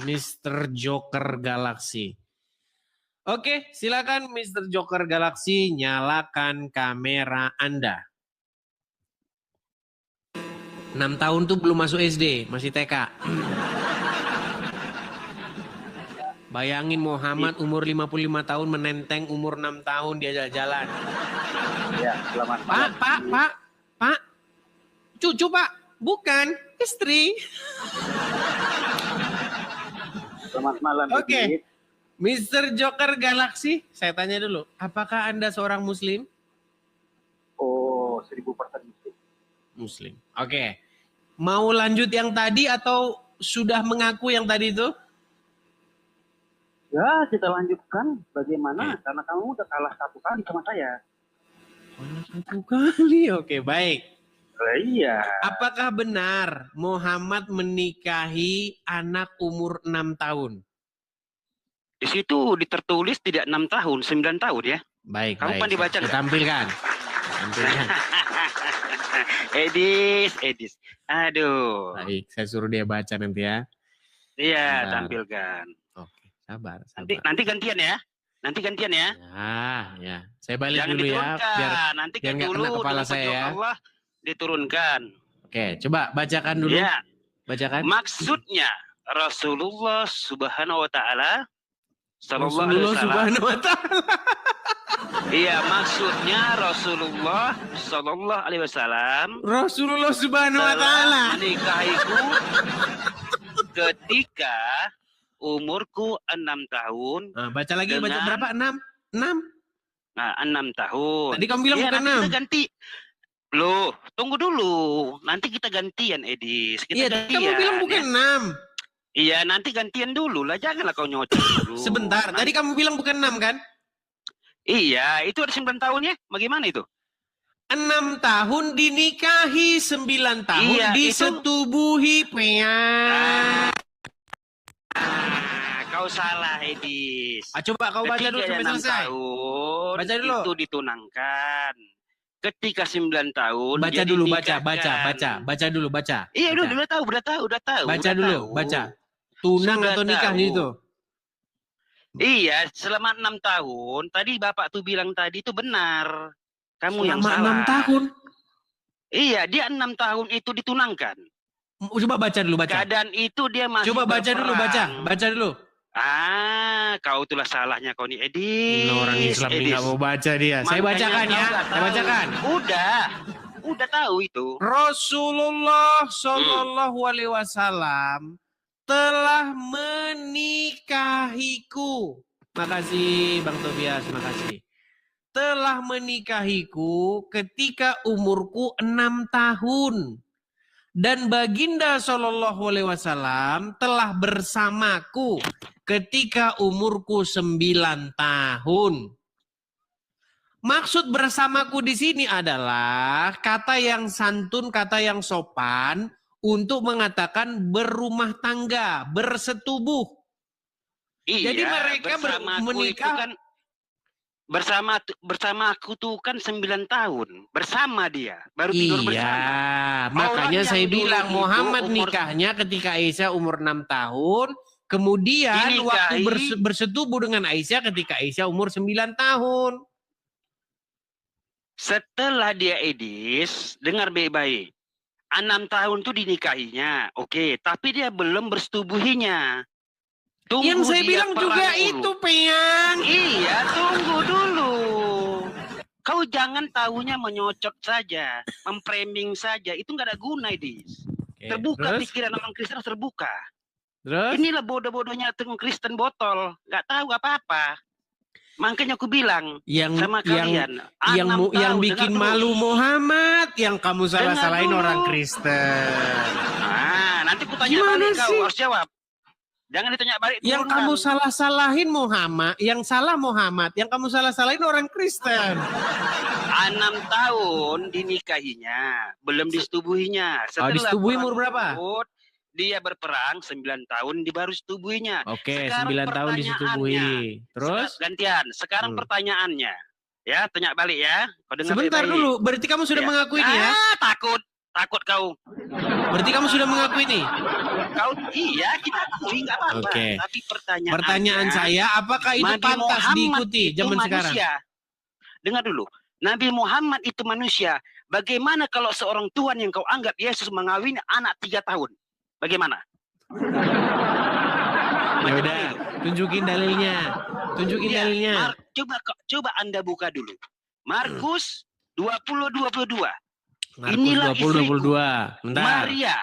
Mr. Joker Galaxy. Oke, silakan Mr. Joker Galaxy, nyalakan kamera Anda. 6 tahun tuh belum masuk SD, masih TK. Bayangin Muhammad umur 55 tahun menenteng umur 6 tahun dia jalan. Ya, selamat malam. Pak. Cucu, Pak. Bukan, istri. Selamat malam. Oke. Mr. Joker Galaxy, saya tanya dulu, apakah Anda seorang Muslim? Oh, 1000% Muslim. Muslim. Oke. Mau lanjut yang tadi atau sudah mengaku yang tadi itu? Ya, kita lanjutkan. Bagaimana? Karena kamu udah kalah 1 kali sama saya. Kalah 1 kali, oke, baik. Iya. Apakah benar Muhammad menikahi anak umur 6 tahun? Di situ tertulis tidak 6 tahun, 9 tahun ya. Baik, kamu baik. Pandai baca nggak? Tampilkan. Edis. Aduh. Baik, saya suruh dia baca nanti ya. Iya, tampilkan. Oke, sabar. Nanti gantian ya. Ya. Saya balik jangan dulu diturunkan. Ya. Biar nanti biar nggak dulu kena kepala saya ya. Allah diturunkan. Oke, coba bacakan dulu. Ya. Bacakan. Maksudnya Rasulullah Subhanahu wa taala Rasulullah Subhanahu wa taala. Iya, maksudnya Rasulullah Sallallahu Alaihi Wasallam. Rasulullah Subhanahu wa taala menikahiku ketika umurku 6 tahun. Nah, baca lagi, baca berapa? 6? Nah, 6 tahun. Tadi kamu bilang bukan 6. Kita ganti. Loh, tunggu dulu. Nanti kita gantian, Edis. Iya, kamu bilang bukan 6. Iya, nanti gantian dulu lah. Janganlah kau nyocok dulu. Sebentar, tadi kamu bilang bukan 6 kan? Iya, itu ada 9 tahun ya? Bagaimana itu? 6 tahun dinikahi, 9 tahun iya, disetubuhi, kau salah, Edis. Coba kau baca dulu sampai selesai. Tahun baca dulu. Itu ditunangkan. Ketika 9 tahun. Baca dulu, baca dulu. Iya, udah tahu. Baca dulu. Tunang atau nikah itu? Iya, selama 6 tahun. Tadi Bapak tuh bilang tadi itu benar. Kamu yang salah. Selama 6 tahun? Iya, dia 6 tahun itu ditunangkan. Coba baca dulu, Keadaan itu dia masih coba baca dulu, baca dulu. Kau itulah salahnya kau nih, Edis. Orang Islam ini nggak mau baca dia. Saya bacakan ya. Saya bacakan. Udah tahu itu. Rasulullah Shallallahu Alaihi Wasallam telah menikahiku. Makasih Bang Tobias, makasih. Telah menikahiku ketika umurku 6 tahun. Dan baginda Shallallahu Alaihi Wasallam telah bersamaku ketika umurku 9 tahun. Maksud bersamaku di sini adalah kata yang santun, kata yang sopan untuk mengatakan berumah tangga, bersetubuh. Iya, jadi mereka menikah kan bersama aku tuh kan 9 tahun bersama dia, baru tidur bersama. Iya, makanya saya bilang Muhammad nikahnya ketika Aisyah umur 6 tahun, kemudian waktu bersetubuh dengan Aisyah ketika Aisyah umur 9 tahun. Setelah dia Edis, dengar baik-baik. 6 tahun tuh dinikahinya, oke, tapi dia belum bersetubuhinya. Tunggu yang saya bilang juga dulu. Itu Peyang. Iya, tunggu dulu. Kau jangan tahunya menyocok saja, memframing saja, itu nggak ada guna, Edis. Terbuka pikiran orang Kristen, terbuka. Terus? Inilah bodoh-bodohnya Kristen botol, nggak tahu apa-apa. Makanya aku bilang sama kalian, yang bikin malu Muhammad, yang kamu salah-salahin orang Kristen. Nanti ku tanya balik kau harus jawab. Jangan ditanya balik. Yang kamu salah-salahin Muhammad, yang salah Muhammad, yang kamu salah-salahin orang Kristen. 6 tahun dinikahinya, belum disetubuhinya. Setelah disetubuhi umur berapa? Dia berperang 9 tahun, di baru setubuhinya. Oke, 9 tahun disetubuhi. Terus? Gantian. Sekarang pertanyaannya. Ya, tanya balik ya. Sebentar dulu, berarti kamu sudah mengakui ini ya? Takut kau. Berarti kamu sudah mengakui ini? kau iya kita akui nggak apa-apa. Oke. Tapi Pertanyaan saya, apakah itu Nabi pantas Muhammad diikuti itu zaman sekarang? manusia. Dengar dulu. Nabi Muhammad itu manusia. Bagaimana kalau seorang Tuhan yang kau anggap Yesus mengawini anak 3 tahun? Bagaimana? Ya udah, tunjukin dalilnya. Tunjukin Ya, dalilnya. Coba Anda buka dulu. Markus 20:22. Markus Inilah 20:22. Bentar. Maria.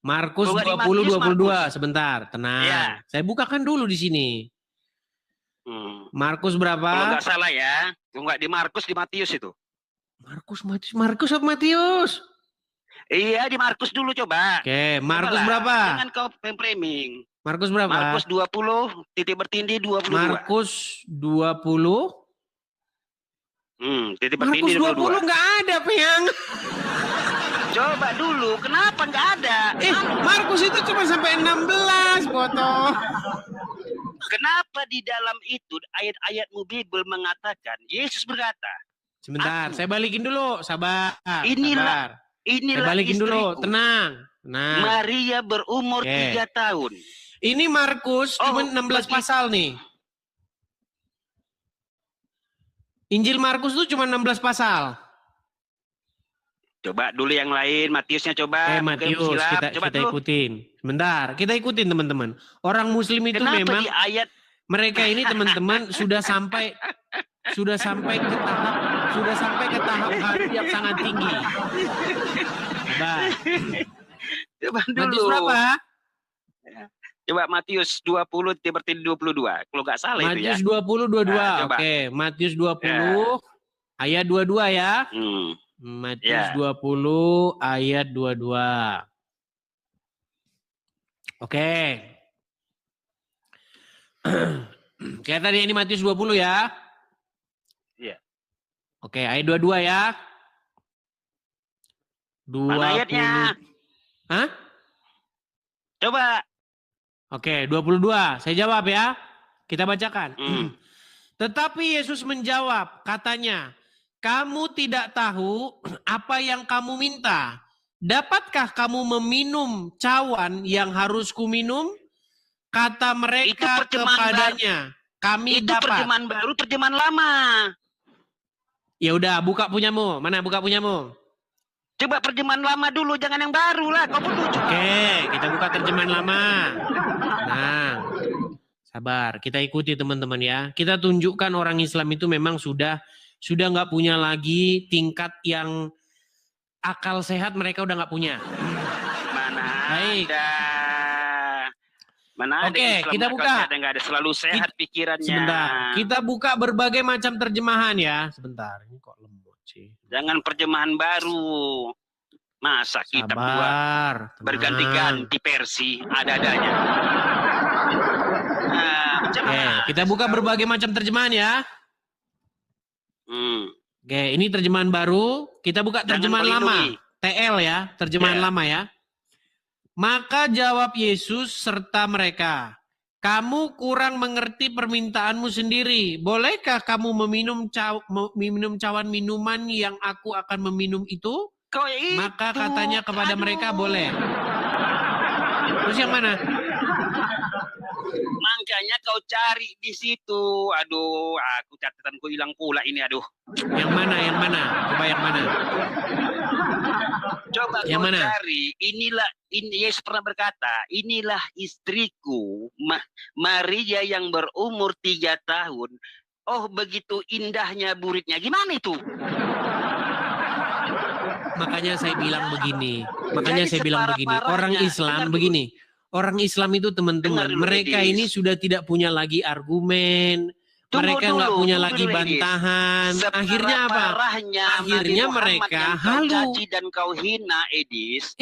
Markus Kalau nggak di 20:22. Markus. Sebentar, tenang. Ya. Saya bukakan dulu di sini. Markus Kalau berapa? nggak salah ya. Kalau nggak di Markus, di Matius itu. Markus apa Matius? Iya, di Markus dulu coba. Oke, Markus Cobalah. berapa? Jangan kau framing. Markus berapa? Markus 20, titik bertindih 22. Markus 20. Titik Markus bertindih 20 22. nggak ada, Peyang. Coba dulu, kenapa nggak ada? Markus itu cuma sampai 16, foto. Kenapa di dalam itu ayat-ayatmu Bible mengatakan Yesus berkata, Sebentar, saya balikin dulu, sabar. Inilah Saya balikin dulu, istriku. tenang. Maria berumur 3 tahun. Ini Markus cuma 16 pasal nih. Injil Markus itu cuma 16 pasal. Coba dulu yang lain, Matiusnya coba. Matius, kita ikutin. Sebentar, kita ikutin teman-teman. Orang Muslim itu Kenapa memang di ayat mereka ini teman-teman sudah sampai ke tahap hari yang sangat tinggi. Coba. Coba dulu. Matius berapa? Coba Matius 20 bertindih 22. Kalau nggak salah Matius itu ya. 20:22. Oke, Matius 20 ayat 22 ya. Matius 20 ayat 22. Oke. Kayak tadi ini Matius 20 ya. Iya. Oke, ayat 22 ya. 20. Mana ayatnya? Hah? Coba. Oke, 22. Saya jawab ya. Kita bacakan. Tetapi Yesus menjawab, katanya, kamu tidak tahu apa yang kamu minta. Dapatkah kamu meminum cawan yang harus kuminum? Kata mereka kepadanya, kami itu dapat. Terjemahan baru, terjemahan lama. Ya udah, buka punyamu. Mana buka punyamu? Coba terjemahan lama dulu, jangan yang baru lah. Kau perlu juga. Oke, kita buka terjemahan lama. Nah, sabar. Kita ikuti teman-teman ya. Kita tunjukkan orang Islam itu memang sudah nggak punya lagi tingkat yang akal sehat, mereka udah nggak punya. Mana Baik. ada. Mana Oke, ada Islam kita buka. Nggak ada, selalu sehat pikirannya. Sebentar, kita buka berbagai macam terjemahan ya. Sebentar, ini kok lemot sih. Jangan terjemahan baru. Masa kitab dua berganti-ganti versi ada-adanya. Oke, kita buka berbagai macam terjemahan ya. Oke, ini terjemahan baru. Kita buka terjemahan lama. TL ya, terjemahan lama ya. Maka jawab Yesus serta mereka, kamu kurang mengerti permintaanmu sendiri. Bolehkah kamu meminum cawan minuman yang aku akan meminum itu? Maka katanya kepada mereka, boleh. Terus yang mana? Makanya kau cari di situ. Aduh, aku catatanku hilang pula ini, aduh. Yang mana? Coba yang mana? Coba yang kau mana? cari. Ini Yesus pernah berkata, inilah istriku, Maria yang berumur 3 tahun. Oh, begitu indahnya buritnya. Gimana itu? Makanya saya bilang begini. Orang Islam begini. Orang Islam itu teman-teman, mereka ini sudah tidak punya lagi argumen. Mereka nggak punya lagi bantahan. Akhirnya apa? Akhirnya mereka halu. Dan kau hina, Edis.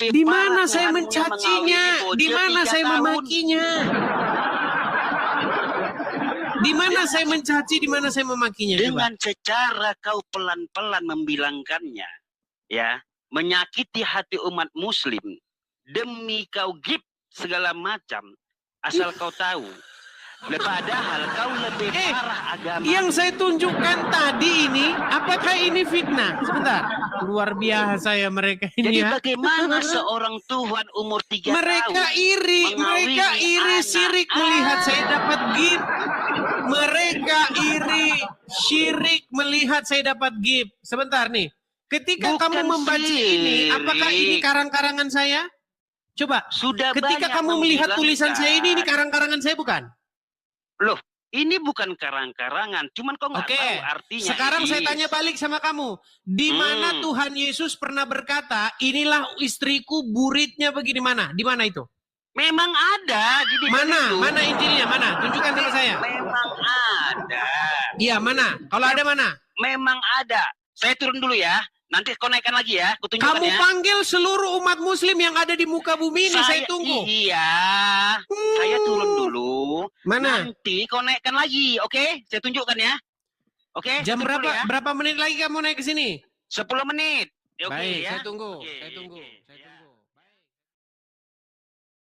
Di mana saya mencacinya? Di mana saya memakinya? Di mana saya mencaci? Di mana saya memakinya? Dengan secara kau pelan-pelan membilangkannya, ya, menyakiti hati umat Muslim. Demi kau gip segala macam, asal kau tahu Padahal kau lebih parah agama. Yang saya tunjukkan tadi ini, apakah ini fitnah? Sebentar. Luar biasa ya mereka ini. Jadi ya. bagaimana seorang Tuhan umur 3 tahun Mereka iri syirik melihat saya dapat gift. Mereka iri syirik melihat saya dapat gift. Sebentar nih. Ketika Bukan kamu membaca ini, apakah ini karang-karangan saya? Coba. Sudah Ketika banyak kamu melihat membilangkan. tulisan saya ini karang-karangan saya bukan? Loh, ini bukan karang-karangan, cuman kau nggak Oke, tahu artinya. sekarang saya Idris. tanya balik sama kamu. Di mana Tuhan Yesus pernah berkata, inilah istriku, buritnya begini mana? Di mana itu? Memang ada di Mana? itu. Mana Injilnya? Mana? Tunjukkan sama saya. Memang ada. Iya, mana? Kalau ada mana? Memang ada. Saya turun dulu ya. Nanti kau naikkan lagi ya. Aku tunjukkan Kamu ya. panggil seluruh umat muslim yang ada di muka bumi ini, saya tunggu. Iya. Saya turun dulu. Mana? Nanti kau naikkan lagi, oke? Saya tunjukkan ya. Oke? Jam tunggu berapa? ya. Berapa menit lagi kamu naik ke sini? 10 menit. Oke Baik, ya. saya tunggu. Oke, Saya tunggu. oke. Saya